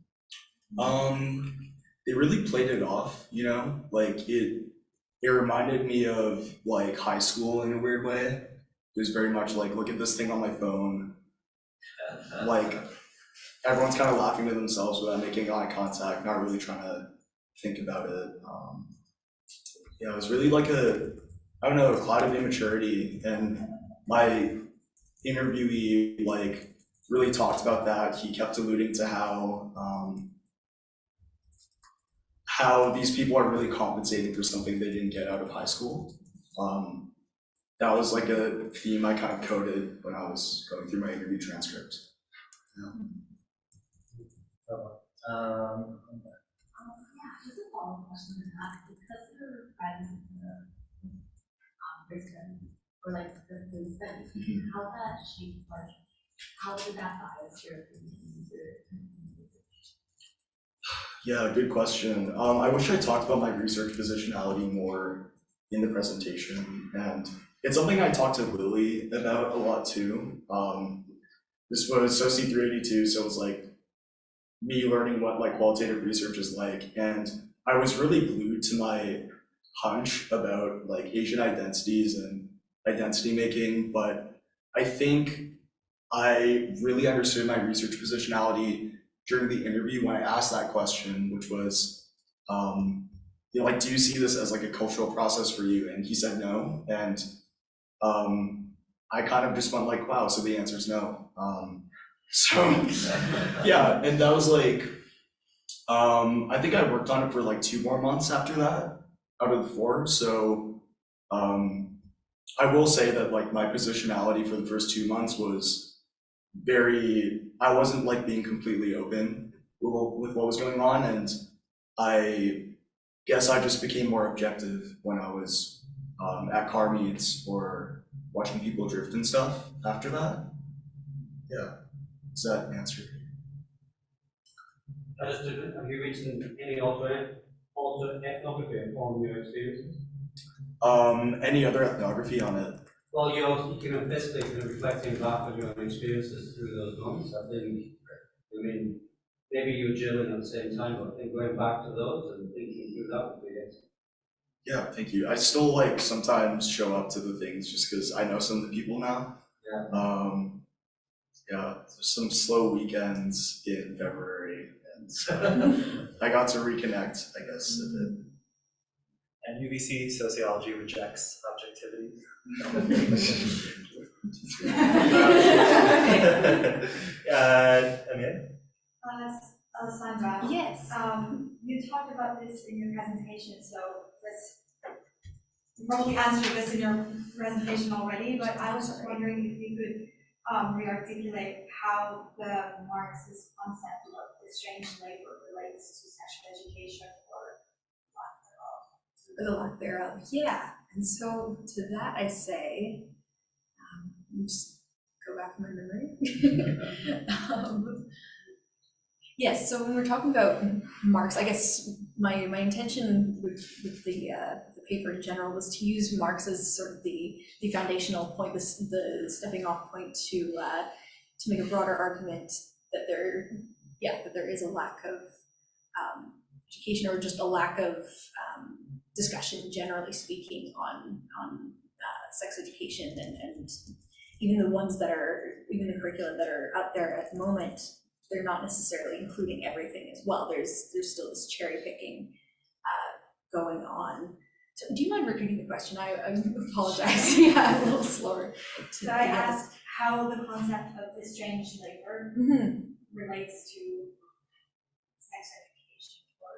They really played it off, you know, like it reminded me of like high school in a weird way. It was very much like, look at this thing on my phone. Like everyone's kind of laughing to themselves without making eye contact, not really trying to think about it. Yeah, it was really like a cloud of immaturity, and my interviewee like really talked about that. He kept alluding to how these people are really compensating for something they didn't get out of high school. That was like a theme I kind of coded when I was going through my interview transcript. Yeah. Just a follow-up question to that, because your friends in the prison or like the study, how that shaped or how did that bias your opinions or? Yeah, good question. I wish I talked about my research positionality more in the presentation, and it's something I talked to Lily about a lot too. This was Soci 382, so it was like me learning what like qualitative research is like, and I was really glued to my hunch about like Asian identities and identity making, but I think I really understood my research positionality during the interview when I asked that question, which was, you know, like, do you see this as like a cultural process for you? And he said no, and I kind of just went like, wow, so the answer is no. So yeah, and that was like, I think I worked on it for like 2 more months after that, out of the 4. So I will say that like my positionality for the first 2 months was I wasn't like being completely open with what was going on, and I guess I just became more objective when I was at car meets or watching people drift and stuff after that. Yeah, does that answer? Have you written any alternate ethnography on your experiences? Any other ethnography on it? Well, you can basically reflecting back on your own experiences through those months. I mean, maybe you were journaling at the same time, but I think going back to those and thinking through that would be it. Yeah, thank you. I still like sometimes show up to the things just because I know some of the people now. Yeah. Yeah, there's some slow weekends in February, and so I got to reconnect, I guess, a bit. And UBC sociology rejects objectivity. Emily? Alessandra. Yes. You talked about this in your presentation, so let's you probably answered this in your presentation already, but I was just wondering if you could re-articulate how the Marxist concept of restrained labor relates to sexual education or The lack thereof, yeah. And so to that I say, let me just go back to my memory. Yes, so when we're talking about Marx, I guess my intention with the paper in general was to use Marx as sort of the foundational point, the stepping off point to make a broader argument that there is a lack of education, or just a lack of discussion, generally speaking, on sex education, and even the ones that are, even the curricula that are out there at the moment, they're not necessarily including everything as well. There's still this cherry picking going on. So do you mind repeating the question? I apologize. Yeah, a little slower. So I asked how the concept of restrained labor relates to sex education or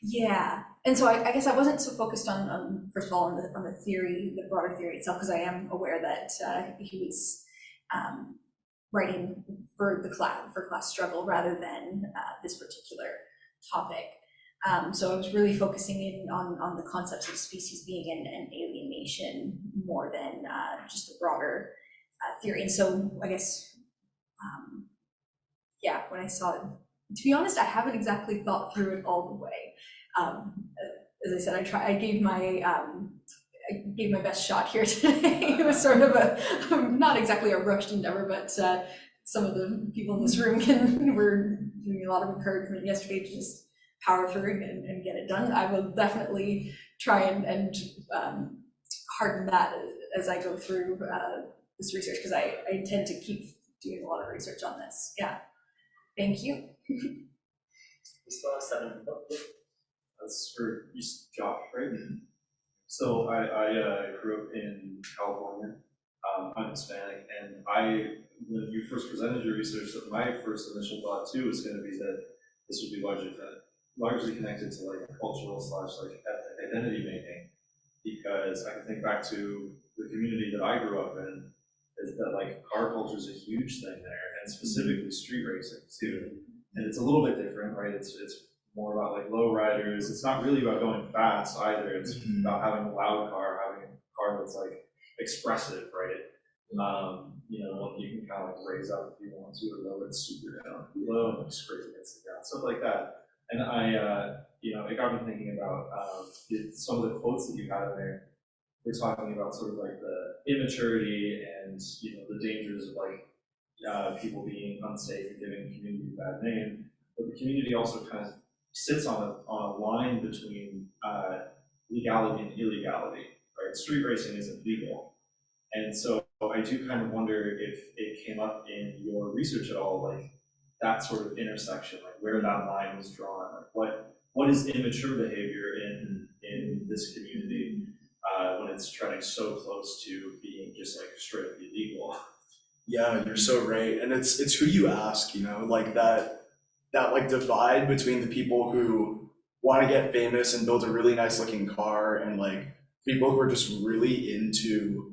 yeah, and so I guess I wasn't so focused on first of all on the theory, the broader theory itself, because I am aware that he was writing for class struggle rather than this particular topic. So I was really focusing in on the concepts of species being and alienation more than just a broader theory. And so I guess, yeah, when I saw it, to be honest, I haven't exactly thought through it all the way. As I said, I gave my best shot here today. It was sort of not exactly a rushed endeavor, but some of the people in this room were giving me a lot of encouragement yesterday to just power through and get it done. I will definitely try and harden that as I go through this research, because I intend to keep doing a lot of research on this. Yeah, thank you. We still have 7 minutes. That's for Josh, right? So I grew up in California. I'm Hispanic, and when you first presented your research, my first initial thought too was going to be that this would be largely connected to like cultural / like ethnic identity making, because I can think back to the community that I grew up in, is that like car culture is a huge thing there, and specifically street racing too. And it's a little bit different, right? It's more about like low riders. It's not really about going fast either. It's about having a loud car, having a car that's like expressive, right? You can kind of like raise up if you want to, or lower it super down, low, and like scrape against the ground, stuff like that. And it got me thinking about some of the quotes that you had in there. We're talking about sort of like the immaturity and the dangers of like people being unsafe and giving the community a bad name. But the community also kind of sits on a line between legality and illegality, right? Street racing isn't legal. And so I do kind of wonder if it came up in your research at all, like that sort of intersection, like where that line was drawn, like what is immature behavior in this community when it's treading so close to being just like straight up illegal. Yeah, you're so right. And it's who you ask, like that like divide between the people who want to get famous and build a really nice looking car, and like people who are just really into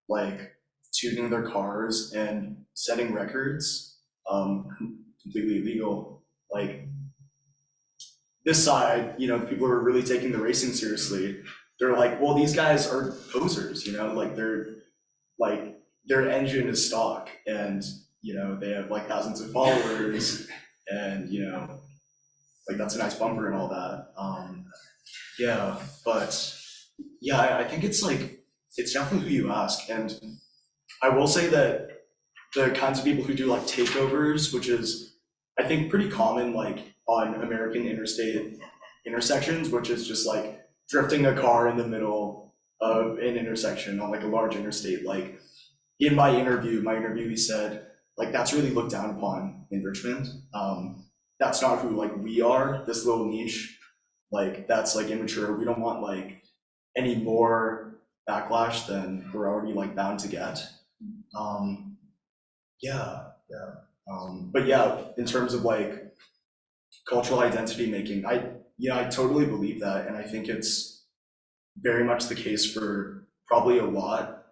like tuning their cars and setting records, completely illegal. Like this side, the people who are really taking the racing seriously, they're like, well, these guys are posers, like their engine is stock, and they have like thousands of followers, and like that's a nice bumper and all that. I think it's definitely who you ask. And I will say that the kinds of people who do like takeovers, which is I think pretty common like on American interstate intersections, which is just like drifting a car in the middle of an intersection on like a large interstate. Like in my interviewee said, like that's really looked down upon in Richmond. That's not who like we are, this little niche. Like that's like immature. We don't want like any more backlash than we're already like bound to get. But yeah, in terms of like cultural identity making, I totally believe that, and I think it's very much the case for probably a lot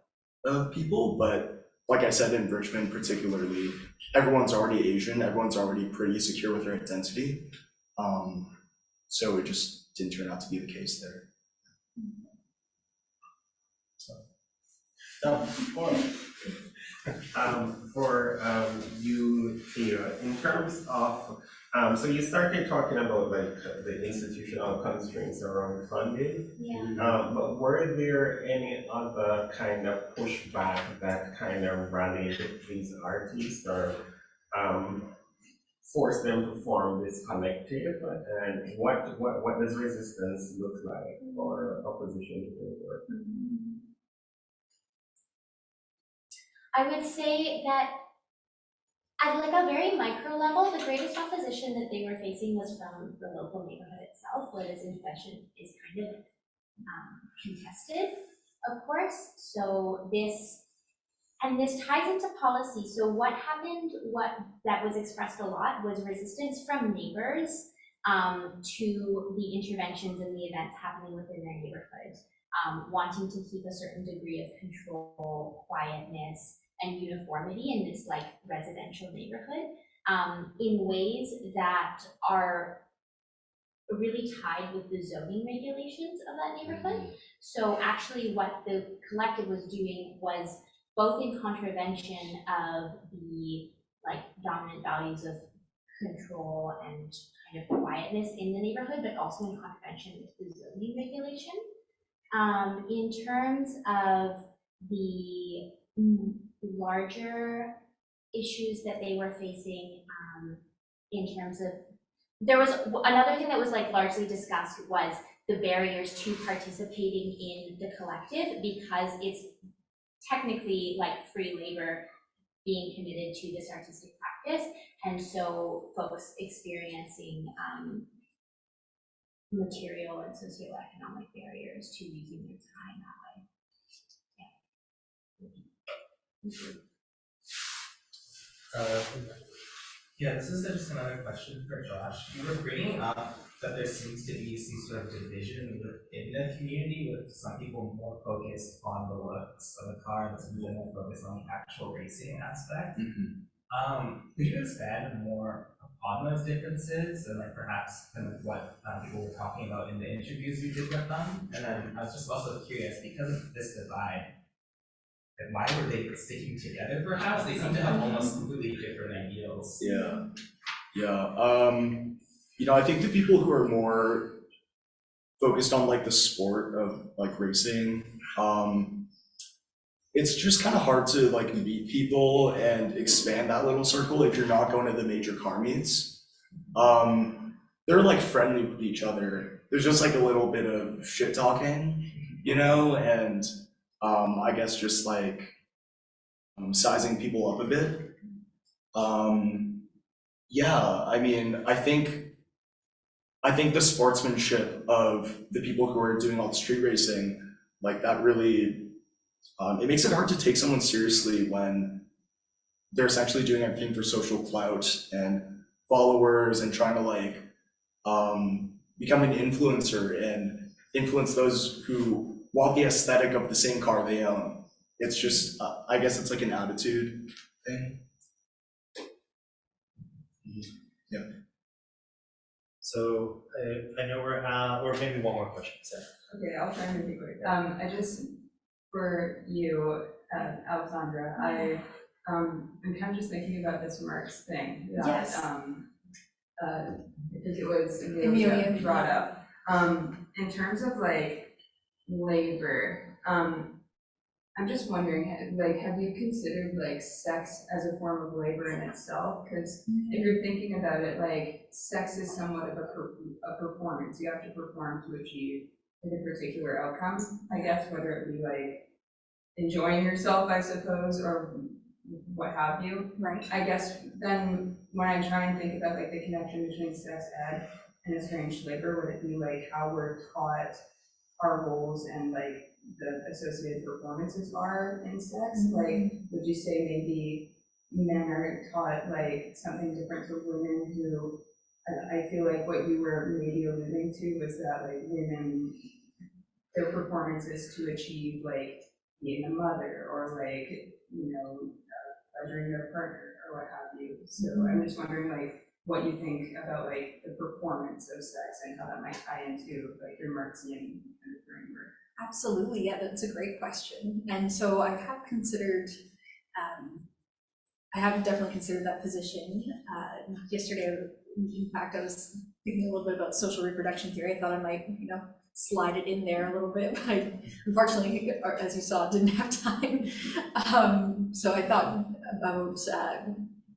of people, but like I said, in Richmond particularly, everyone's already Asian, everyone's already pretty secure with their identity. So it just didn't turn out to be the case there. For you, Theo, in terms of, so you started talking about like the institutional constraints around funding. Yeah. But were there any other kind of pushback that kind of rallied these artists or forced them to form this collective? And what does resistance look like or opposition to their work? I would say that at like a very micro level, the greatest opposition that they were facing was from the local neighborhood itself, where this intervention is kind of contested, of course. So this ties into policy. So what happened, that was expressed a lot was resistance from neighbors to the interventions and the events happening within their neighborhood, wanting to keep a certain degree of control, quietness, and uniformity in this like residential neighborhood in ways that are really tied with the zoning regulations of that neighborhood. So actually what the collective was doing was both in contravention of the like dominant values of control and kind of quietness in the neighborhood, but also in contravention with the zoning regulation. In terms of the larger issues that they were facing in terms of, there was another thing that was like largely discussed was the barriers to participating in the collective, because it's technically like free labor being committed to this artistic practice, and so folks experiencing material and socioeconomic barriers to using their time that way. Yeah, this is just another question for Josh. You were bringing up that there seems to be some sort of division within the community, with some people more focused on the looks of the car and some people more focused on the actual racing aspect. Could you expand more upon those differences and like perhaps kind of what people were talking about in the interviews you did with them? And then I was just also curious, because of this divide, and why were they sticking together perhaps? They seem to have almost completely different ideals. Yeah. You know, I think the people who are more focused on like the sport of like racing, it's just kind of hard to like meet people and expand that little circle if you're not going to the major car meets. They're like friendly with each other. There's just like a little bit of shit talking, you know, and I guess just like sizing people up a bit. Yeah, I mean, I think the sportsmanship of the people who are doing all the street racing, like that really, it makes it hard to take someone seriously when they're essentially doing everything for social clout and followers and trying to like become an influencer and influence those who want the aesthetic of the same car they own. It's just, I guess it's like an attitude thing. Yeah. So I know we're, or maybe one more question, Sarah. Okay, I'll try and be quick. I just, for you, Alessandra, I'm kind of just thinking about this Marx thing that, Yes. I think it was Amelia brought up. In terms of like labor, I'm just wondering, like, have you considered like sex as a form of labor in itself? Because if you're thinking about it, like sex is somewhat of a performance. You have to perform to achieve like a particular outcome. I guess whether it be like enjoying yourself, I suppose, or what have you. Right. I guess then when I try and think about like the connection between sex ed and estranged labor, would it be like how we're taught our roles and like the associated performances are in sex? Like, would you say maybe men are taught like something different to women who, I feel like what you were maybe alluding to was that like women their performances to achieve like being a mother or like, pleasuring their partner or what have you. So I'm just wondering like what you think about like the performance of sex and how that might tie into like your Marxian kind of framework. Absolutely, yeah, that's a great question. And so I have considered, definitely considered that position. Yesterday, in fact, I was thinking a little bit about social reproduction theory. I thought I might, slide it in there a little bit, but I, unfortunately, as you saw, didn't have time. So I thought about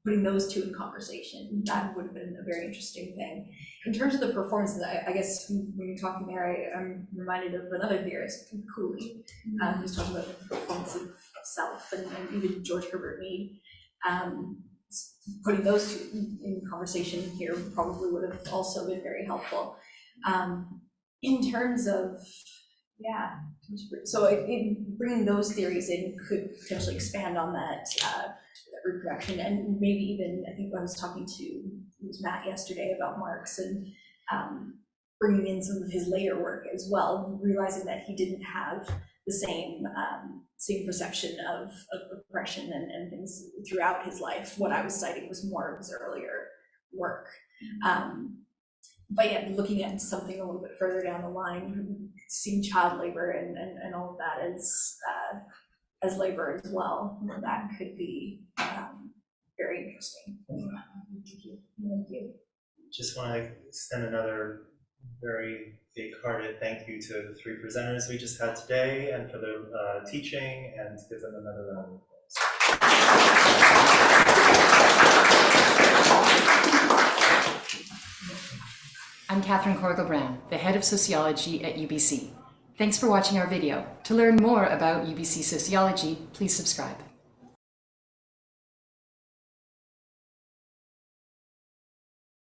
putting those two in conversation. That would have been a very interesting thing. In terms of the performances, I guess when you're talking there, I'm reminded of another theorist, Cooley, who's talking about the performance of self, and even George Herbert Mead. Putting those two in conversation here probably would have also been very helpful. In terms of, so in bringing those theories in could potentially expand on that reproduction, and maybe even, I think I was talking to Matt yesterday about Marx and bringing in some of his later work as well, realizing that he didn't have the same perception of oppression and things throughout his life. What I was citing was more of his earlier work. But yeah, looking at something a little bit further down the line, seeing child labor and all of that as labor as well, that could be very interesting. Thank you. Just want to extend another very big-hearted thank you to the three presenters we just had today and for their teaching, and give them another round of applause. I'm Catherine Corgle-Brown, the head of sociology at UBC. Thanks for watching our video. To learn more about UBC sociology, please subscribe.